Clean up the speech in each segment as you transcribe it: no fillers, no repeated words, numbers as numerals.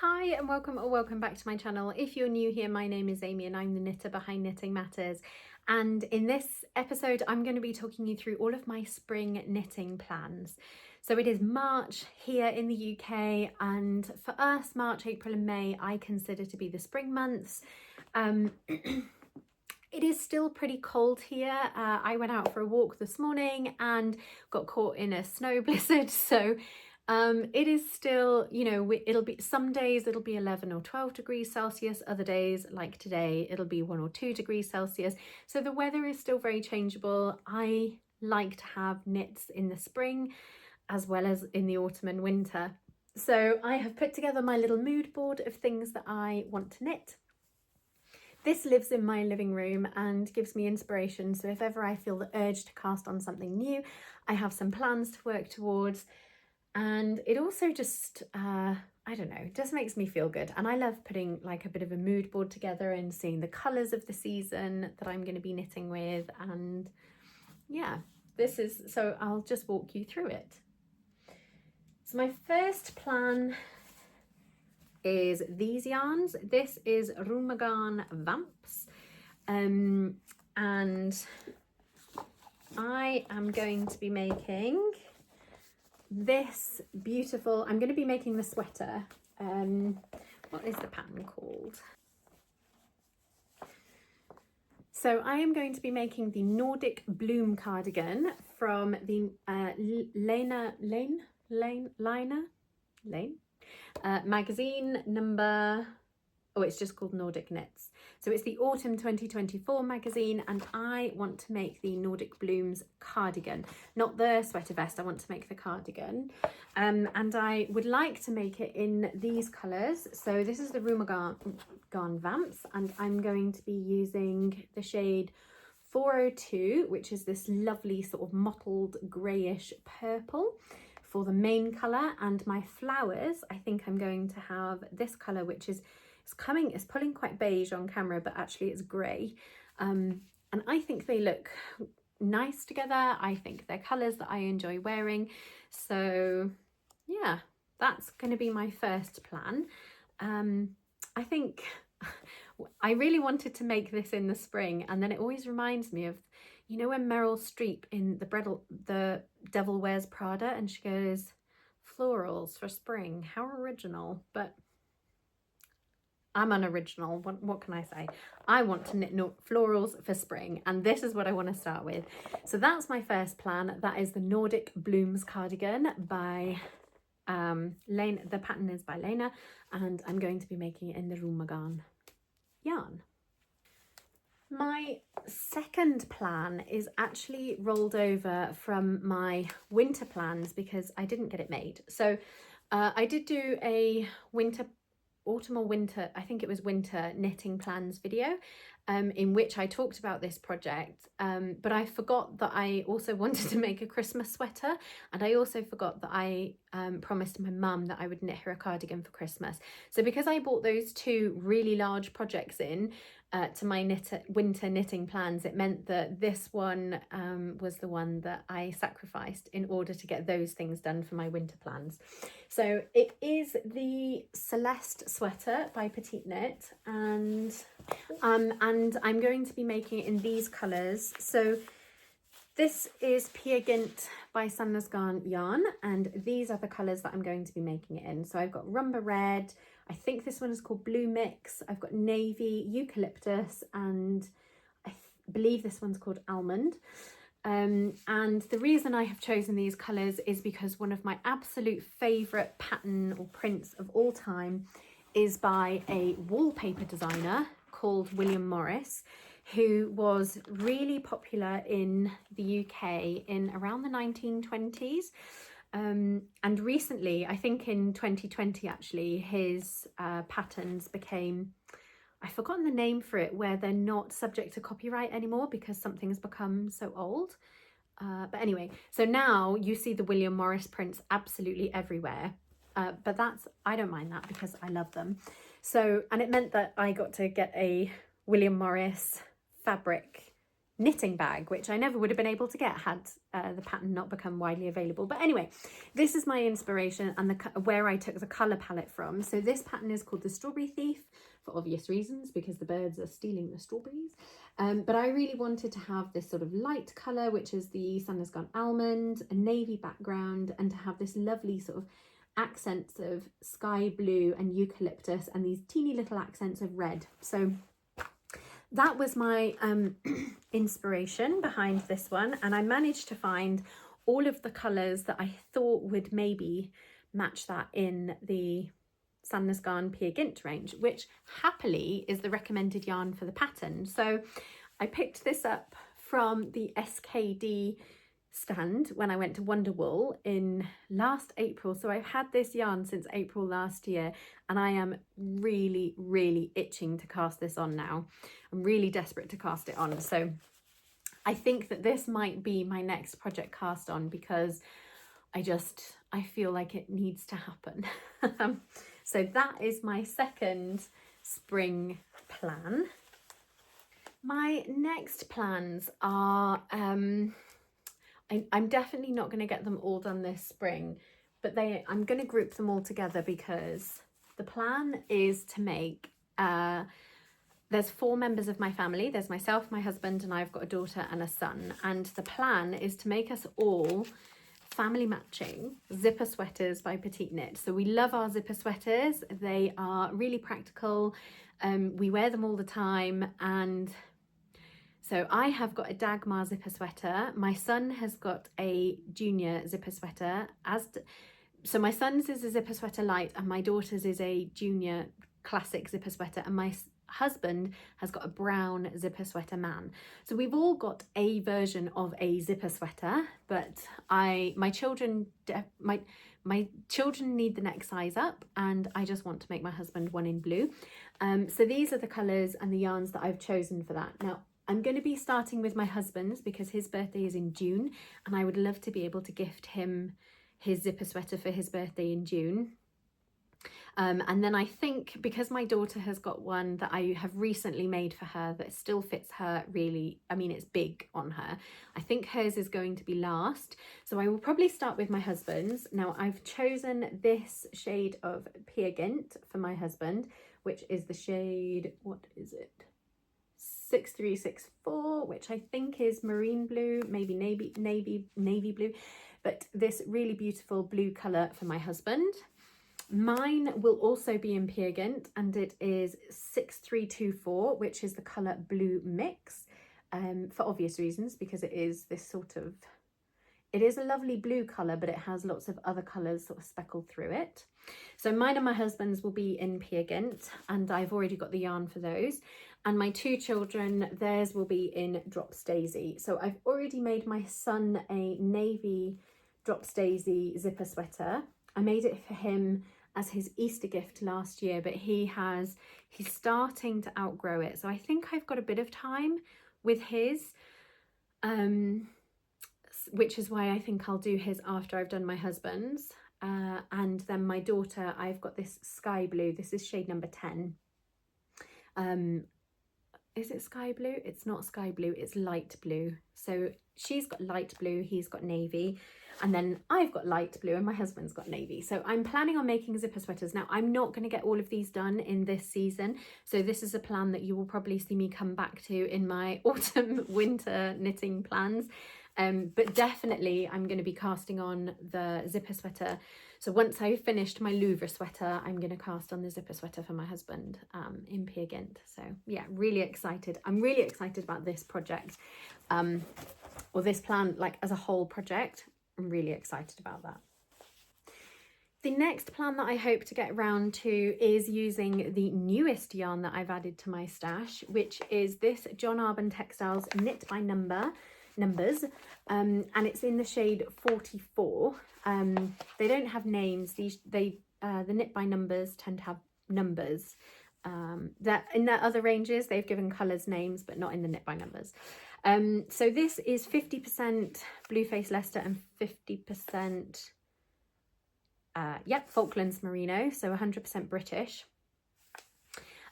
Hi and welcome or welcome back to my channel. If you're new here, my name is Amy and I'm the knitter behind Knitting Matters. And in this episode, I'm going to be talking you through all of my spring knitting plans. So it is March here in the UK, and for us, March, April and May, I consider to be the spring months. It is still pretty cold here. I went out for a walk this morning and got caught in a snow blizzard. So it is still, you know, it'll be some days it'll be 11 or 12 degrees Celsius. Other days, like today, it'll be 1 or 2 degrees Celsius. So the weather is still very changeable. I like to have knits in the spring as well as in the autumn and winter. So I have put together my little mood board of things that I want to knit. This lives in my living room and gives me inspiration. So if ever I feel the urge to cast on something new, I have some plans to work towards. And it also just, I don't know, just makes me feel good. And I love putting like a bit of a mood board together and seeing the colours of the season that I'm going to be knitting with. And yeah, so I'll just walk you through it. So my first plan is these yarns. This is Rheumagarn Vamps, and I am going to be making this beautiful, I'm going to be making the sweater. What is the pattern called? So I am going to be making the Nordic Bloom cardigan from the Lena magazine number, it's just called Nordic Knits. So it's the autumn 2024 magazine, and I want to make the Nordic Blooms cardigan, not the sweater vest. I want to make the cardigan, and I would like to make it in these colours. So this is the Rheumagarn Vamps, and I'm going to be using the shade 402, which is this lovely sort of mottled greyish purple for the main colour. And my flowers, I think I'm going to have this colour, which is it's pulling quite beige on camera, but actually it's grey, and I think they look nice together. I think they're colours that I enjoy wearing. So yeah, that's going to be my first plan. I think I really wanted to make this in the spring, and then it always reminds me of, you know, when Meryl Streep in the Devil Wears Prada, and she goes, "Florals for spring, how original." But I'm unoriginal. What can I say? I want to knit florals for spring, and this is what I want to start with. So that's my first plan. That is the Nordic Blooms cardigan by Lena. The pattern is by Lena, and I'm going to be making it in the Rheumagarn yarn. My second plan is actually rolled over from my winter plans because I didn't get it made. So I did do a autumn or winter, I think it was winter knitting plans video, in which I talked about this project, but I forgot that I also wanted to make a Christmas sweater, and I also forgot that I promised my mum that I would knit her a cardigan for Christmas. So because I bought those two really large projects in to my winter knitting plans, it meant that this one was the one that I sacrificed in order to get those things done for my winter plans. So it is the Celest sweater by Petite Knit, and I'm going to be making it in these colours. So this is Peer Gynt by Sandnes Garn yarn, and these are the colours that I'm going to be making it in. So I've got Rumba Red, I think this one is called Blue Mix, I've got Navy, Eucalyptus, and I believe this one's called Almond. And the reason I have chosen these colours is because one of my absolute favourite pattern or prints of all time is by a wallpaper designer called William Morris, who was really popular in the UK in around the 1920s. And recently, I think in 2020 actually, his patterns became, I've forgotten the name for it, where they're not subject to copyright anymore because something's become so old. But anyway, so now you see the William Morris prints absolutely everywhere. But I don't mind that because I love them. So, and it meant that I got to get a William Morris fabric knitting bag, which I never would have been able to get had the pattern not become widely available. But anyway, this is my inspiration and where I took the colour palette from. So this pattern is called the Strawberry Thief, for obvious reasons, because the birds are stealing the strawberries. But I really wanted to have this sort of light colour, which is the Sun Has Gone Almond, a navy background, and to have this lovely sort of accents of sky blue and eucalyptus and these teeny little accents of red. So that was my inspiration behind this one, and I managed to find all of the colours that I thought would maybe match that in the Sun Has Gone Peer Gynt range, which happily is the recommended yarn for the pattern. So I picked this up from the SKD stand when I went to Wonderwool in last April. So I've had this yarn since April last year, and I am really itching to cast this on now. I'm really desperate to cast it on. So I think that this might be my next project cast on, because I feel like it needs to happen. So that is my second spring plan. My next plans are I'm definitely not going to get them all done this spring, but I'm going to group them all together, because the plan is to make, there's 4 members of my family. There's myself, my husband, and I've got a daughter and a son. And the plan is to make us all family matching zipper sweaters by Petite Knit. So we love our zipper sweaters. They are really practical. We wear them all the time, and so I have got a Dagmar zipper sweater. My son has got a junior zipper sweater. So my son's is a zipper sweater light, and my daughter's is a junior classic zipper sweater, and my husband has got a brown zipper sweater man. So we've all got a version of a zipper sweater, but my children need the next size up, and I just want to make my husband one in blue. So these are the colours and the yarns that I've chosen for that. Now, I'm going to be starting with my husband's, because his birthday is in June, and I would love to be able to gift him his zipper sweater for his birthday in June. And then I think, because my daughter has got one that I have recently made for her that still fits her really, I mean, it's big on her. I think hers is going to be last. So I will probably start with my husband's. Now, I've chosen this shade of Peer Gynt for my husband, which is the shade, what is it? 6364, which I think is marine blue, maybe navy blue, but this really beautiful blue colour for my husband. Mine will also be in Peer Gynt, and it is 6324, which is the colour Blue Mix, for obvious reasons, because it is this sort of, it is a lovely blue colour, but it has lots of other colours sort of speckled through it. So mine and my husband's will be in Peer Gynt, and I've already got the yarn for those. And my 2 children, theirs will be in Drops Daisy. So I've already made my son a navy Drops Daisy zipper sweater. I made it for him as his Easter gift last year, but he's starting to outgrow it. So I think I've got a bit of time with his, which is why I think I'll do his after I've done my husband's. And then my daughter, I've got this sky blue. This is shade number 10. Is it sky blue? It's not sky blue, it's light blue. So she's got light blue, he's got navy, and then I've got light blue and my husband's got navy. So I'm planning on making zipper sweaters. Now, I'm not going to get all of these done in this season. So this is a plan that you will probably see me come back to in my autumn winter knitting plans. But definitely I'm going to be casting on the zipper sweater. So once I've finished my Louvre sweater, I'm going to cast on the zipper sweater for my husband in Peer Gynt. So yeah, really excited. I'm really excited about this project, or this plan, like as a whole project. I'm really excited about that. The next plan that I hope to get around to is using the newest yarn that I've added to my stash, which is this John Arbon Textiles Knit by Numbers, and it's in the shade 44. They don't have names. The Knit by Numbers tend to have numbers. That in their other ranges they've given colours names, but not in the Knit by Numbers. So this is 50% Blueface Leicester and 50% Falklands Merino, so 100% British.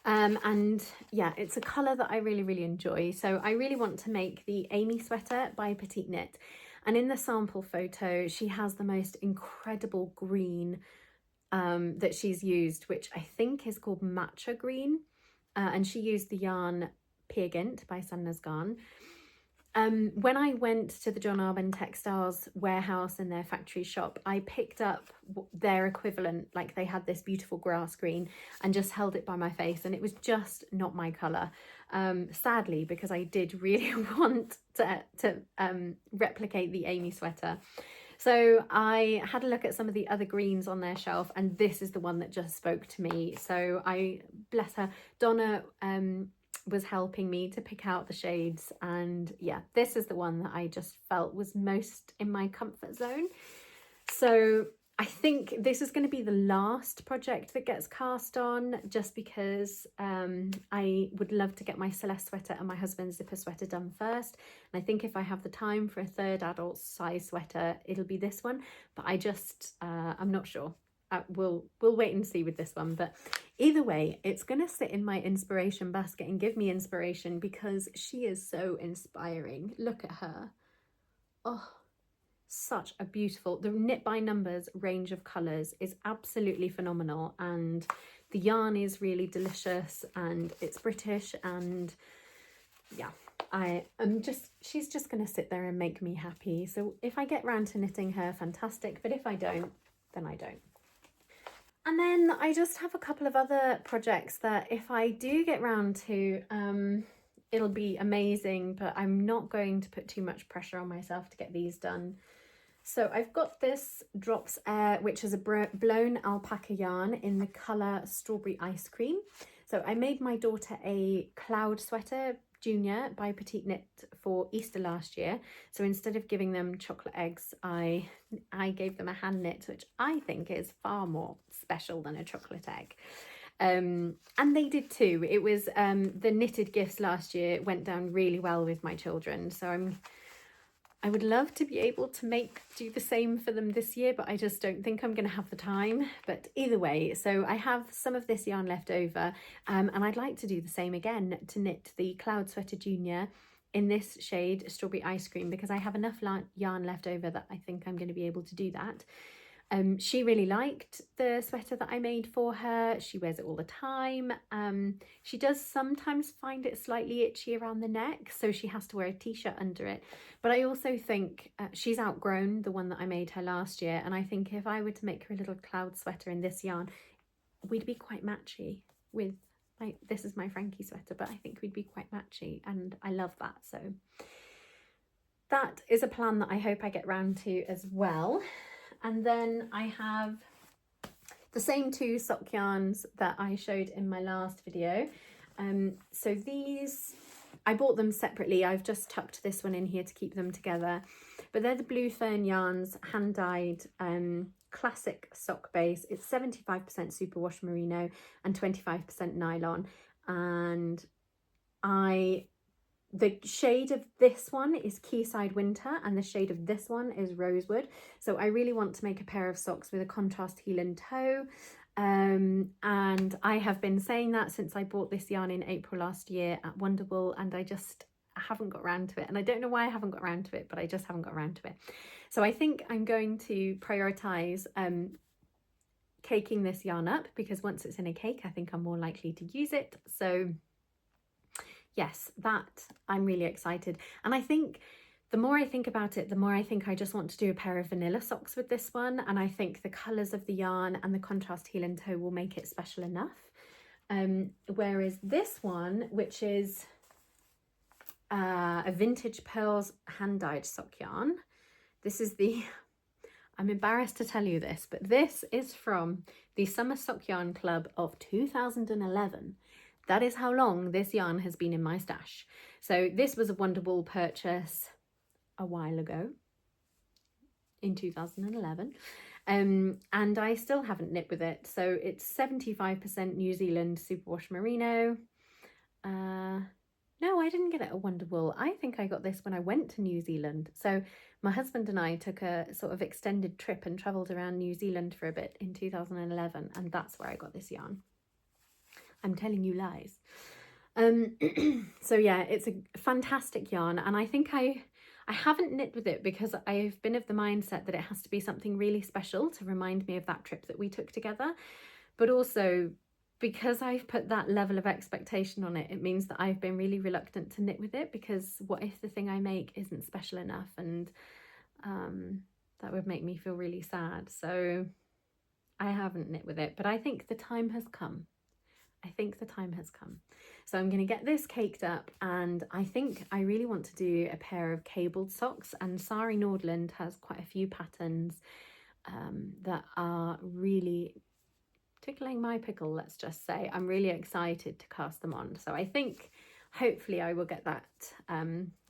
And yeah, it's a colour that I really enjoy. So I really want to make the Amy sweater by Petite Knit. And in the sample photo, she has the most incredible green that she's used, which I think is called matcha green. And she used the yarn Peergynt by Sanna's Garn. When I went to the John Arbon Textiles warehouse in their factory shop, I picked up their equivalent, like they had this beautiful grass green, and just held it by my face, and it was just not my colour. Sadly, because I did really want to replicate the Amy sweater. So I had a look at some of the other greens on their shelf, and this is the one that just spoke to me. So I, bless her, Donna was helping me to pick out the shades, and yeah, this is the one that I just felt was most in my comfort zone. So I think this is going to be the last project that gets cast on, just because I would love to get my Celest sweater and my husband's zipper sweater done first. And I think if I have the time for a third adult size sweater, it'll be this one, but I just I'm not sure. We'll wait and see with this one, but either way, it's gonna sit in my inspiration basket and give me inspiration, because she is so inspiring. Look at her. Oh, such a beautiful, the Knit by Numbers range of colors is absolutely phenomenal, and the yarn is really delicious, and it's British, and yeah, she's just gonna sit there and make me happy. So if I get round to knitting her, fantastic, but if I don't, then I don't. And then I just have a couple of other projects that if I do get round to, it'll be amazing, but I'm not going to put too much pressure on myself to get these done. So I've got this Drops Air, which is a blown alpaca yarn in the colour Strawberry Ice Cream. So I made my daughter a cloud sweater junior by Petite Knit for Easter last year. So instead of giving them chocolate eggs, I gave them a hand knit, which I think is far more special than a chocolate egg. And they did too. It was the knitted gifts last year went down really well with my children. So I would love to be able to do the same for them this year, but I just don't think I'm going to have the time. But either way, so I have some of this yarn left over, and I'd like to do the same again, to knit the Cloud Sweater Junior in this shade Strawberry Ice Cream, because I have enough yarn left over that I think I'm going to be able to do that. She really liked the sweater that I made for her. She wears it all the time. She does sometimes find it slightly itchy around the neck, so she has to wear a t-shirt under it. But I also think she's outgrown the one that I made her last year, and I think if I were to make her a little cloud sweater in this yarn, we'd be quite matchy with, like, this is my Frankie sweater, but I think we'd be quite matchy, and I love that. So that is a plan that I hope I get round to as well. And then I have the same two sock yarns that I showed in my last video. So these, I bought them separately. I've just tucked this one in here to keep them together. But they're the Blue Fern yarns, hand-dyed, classic sock base. It's 75% superwash merino and 25% nylon. And the shade of this one is Quayside Winter, and the shade of this one is Rosewood. So I really want to make a pair of socks with a contrast heel and toe. And I have been saying that since I bought this yarn in April last year at Wonderwool, and I just haven't got around to it. And I don't know why I haven't got around to it, but I just haven't got around to it. So I think I'm going to prioritise caking this yarn up, because once it's in a cake, I think I'm more likely to use it. So yes, that I'm really excited. And I think the more I think about it, the more I think I just want to do a pair of vanilla socks with this one. And I think the colours of the yarn and the contrast heel and toe will make it special enough. Whereas this one, which is a vintage pearls hand-dyed sock yarn, this is I'm embarrassed to tell you this, but this is from the Summer Sock Yarn Club of 2011. That is how long this yarn has been in my stash. So this was a Wonderwool purchase a while ago, in 2011. And I still haven't knit with it. So it's 75% New Zealand superwash merino. No, I didn't get it at Wonderwool. I think I got this when I went to New Zealand. So my husband and I took a sort of extended trip and travelled around New Zealand for a bit in 2011. And that's where I got this yarn. I'm telling you lies. So yeah, it's a fantastic yarn, and I think I haven't knit with it because I've been of the mindset that it has to be something really special to remind me of that trip that we took together, but also because I've put that level of expectation on it, it means that I've been really reluctant to knit with it, because what if the thing I make isn't special enough, and that would make me feel really sad. So I haven't knit with it, but I think the time has come. I think the time has come. So I'm going to get this caked up, and I think I really want to do a pair of cabled socks, and Sari Nordland has quite a few patterns that are really tickling my pickle, let's just say. I'm really excited to cast them on. So I think hopefully I will get that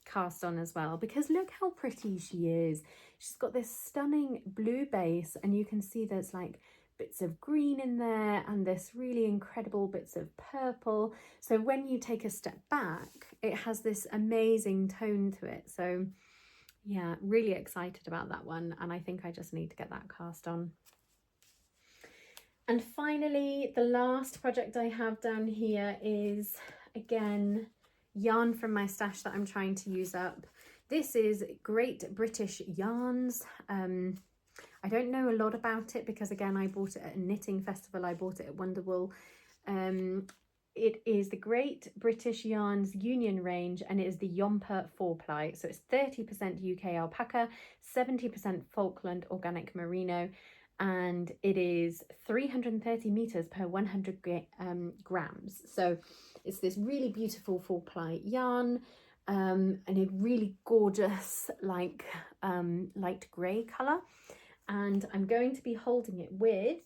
cast on as well, because look how pretty she is. She's got this stunning blue base, and you can see there's like bits of green in there and this really incredible bits of purple. So when you take a step back, it has this amazing tone to it. So yeah, really excited about that one, and I think I just need to get that cast on. And finally, the last project I have down here is, again, yarn from my stash that I'm trying to use up. This is Great British Yarns. I don't know a lot about it because, again, I bought it at a knitting festival. I bought it at Wonderwool. It is the Great British Yarns Union range, and it is the Yomper 4-ply. So it's 30% UK alpaca, 70% Falkland organic merino, and it is 330 meters per 100 grams. So it's this really beautiful 4-ply yarn, and a really gorgeous like light grey colour. And I'm going to be holding it with,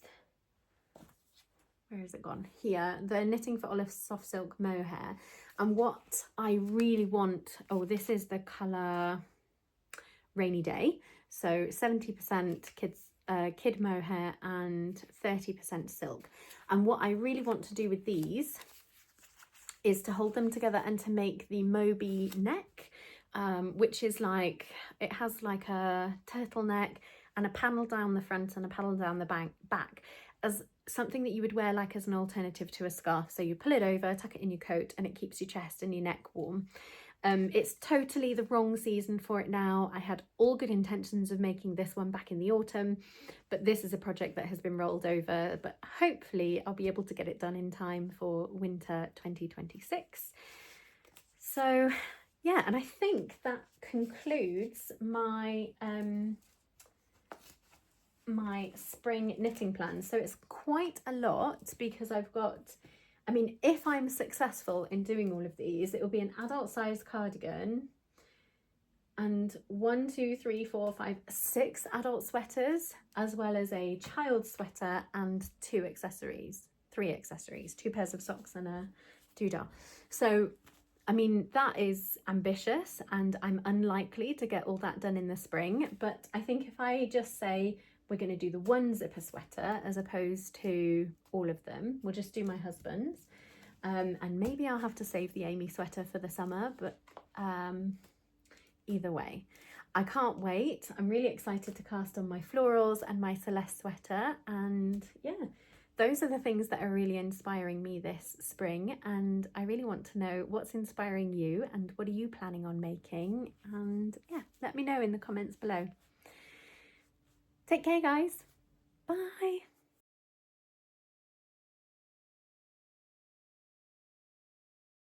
where has it gone? Here, the Knitting for Olive Soft Silk Mohair. And what I really want, oh, this is the colour Rainy Day. So 70% kid mohair and 30% silk. And what I really want to do with these is to hold them together and to make the Moby neck, which is like, it has like a turtleneck and a panel down the front and a panel down the back, as something that you would wear like as an alternative to a scarf. So you pull it over, tuck it in your coat, and it keeps your chest and your neck warm. It's totally the wrong season for it now. I had all good intentions of making this one back in the autumn, but this is a project that has been rolled over, but hopefully I'll be able to get it done in time for winter 2026. So yeah, and I think that concludes my my spring knitting plan. So it's quite a lot, because I've got, I mean, if I'm successful in doing all of these, it will be an adult sized cardigan and 6 adult sweaters, as well as a child sweater and 3 accessories, 2 pairs of socks and a doodah. So I mean, that is ambitious, and I'm unlikely to get all that done in the spring, but I think if I just say we're going to do the 1 zipper sweater as opposed to all of them, we'll just do my husband's, and maybe I'll have to save the Amy sweater for the summer, but either way, I can't wait. I'm really excited to cast on my florals and my Celeste sweater, and yeah, those are the things that are really inspiring me this spring, and I really want to know what's inspiring you and what are you planning on making, and yeah, let me know in the comments below. Take care, guys. Bye.